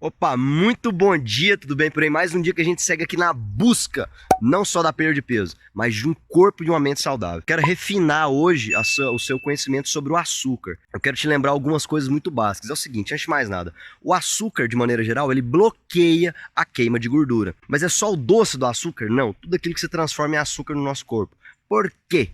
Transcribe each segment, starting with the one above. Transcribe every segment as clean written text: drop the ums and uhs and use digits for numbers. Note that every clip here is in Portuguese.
Opa, muito bom dia, tudo bem por aí? Mais um dia que a gente segue aqui na busca, não só da perda de peso, mas de um corpo e de uma mente saudável. Quero refinar hoje o seu conhecimento sobre o açúcar. Eu quero te lembrar algumas coisas muito básicas. É o seguinte, antes de mais nada, o açúcar, de maneira geral, ele bloqueia a queima de gordura. Mas é só o doce do açúcar? Não, tudo aquilo que se transforma em açúcar no nosso corpo. Por quê?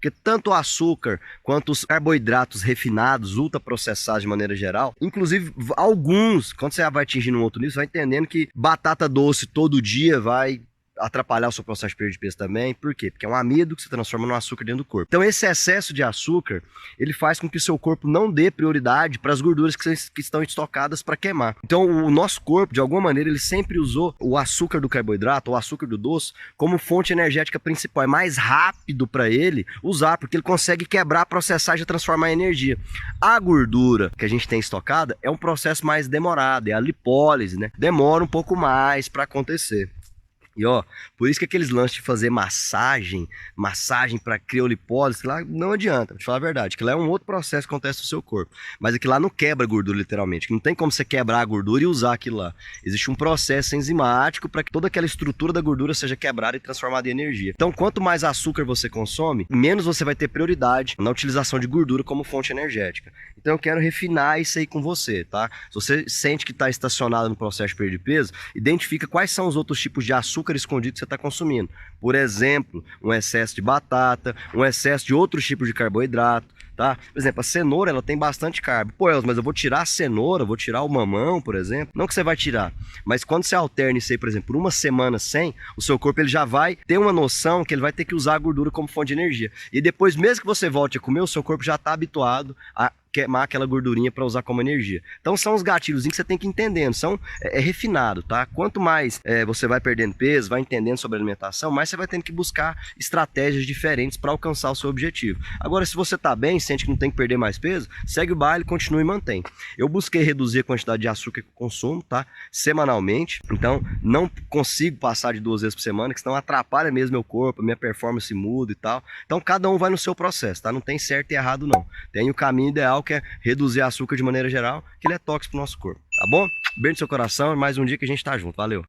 Porque tanto o açúcar quanto os carboidratos refinados, ultraprocessados de maneira geral, inclusive alguns, quando você vai atingindo um outro nível, você vai entendendo que batata doce todo dia vai atrapalhar o seu processo de perda de peso também. Por quê? Porque é um amido que se transforma no açúcar dentro do corpo. Então esse excesso de açúcar, ele faz com que o seu corpo não dê prioridade para as gorduras que estão estocadas para queimar. Então o nosso corpo, de alguma maneira, ele sempre usou o açúcar do carboidrato, ou o açúcar do doce, como fonte energética principal. É mais rápido para ele usar, porque ele consegue quebrar, processar e transformar em energia. A gordura que a gente tem estocada é um processo mais demorado, é a lipólise, né? Demora um pouco mais para acontecer. E ó, por isso que aqueles lances de fazer massagem para criolipólise, lá não adianta, vou te falar a verdade, que lá é um outro processo que acontece no seu corpo. Mas aquilo lá não quebra a gordura literalmente, que não tem como você quebrar a gordura e usar aquilo lá. Existe um processo enzimático para que toda aquela estrutura da gordura seja quebrada e transformada em energia. Então, quanto mais açúcar você consome, menos você vai ter prioridade na utilização de gordura como fonte energética. Então eu quero refinar isso aí com você, tá? Se você sente que está estacionado no processo de perda de peso, identifica quais são os outros tipos de açúcar escondido que você está consumindo. Por exemplo, um excesso de batata, um excesso de outros tipos de carboidrato, tá? Por exemplo, a cenoura, ela tem bastante carbo. Pô, Elcio, mas eu vou tirar a cenoura, vou tirar o mamão, por exemplo. Não que você vai tirar, mas quando você alterna isso aí, por exemplo, por uma semana sem, o seu corpo ele já vai ter uma noção que ele vai ter que usar a gordura como fonte de energia. E depois, mesmo que você volte a comer, o seu corpo já está habituado a queimar aquela gordurinha para usar como energia. Então são os gatilhos que você tem que ir entendendo, é refinado, tá? Quanto mais você vai perdendo peso, vai entendendo sobre alimentação, mais você vai tendo que buscar estratégias diferentes para alcançar o seu objetivo. Agora, se você tá bem, sente que não tem que perder mais peso, segue o baile, continue e mantém. Eu busquei reduzir a quantidade de açúcar que eu consumo, tá? Semanalmente, então não consigo passar de 2 vezes por semana, que senão atrapalha mesmo meu corpo, a minha performance muda e tal. Então cada um vai no seu processo, tá? Não tem certo e errado não. Tem o caminho ideal, que é reduzir açúcar de maneira geral, que ele é tóxico pro nosso corpo, tá bom? Beijo no seu coração e mais um dia que a gente tá junto. Valeu!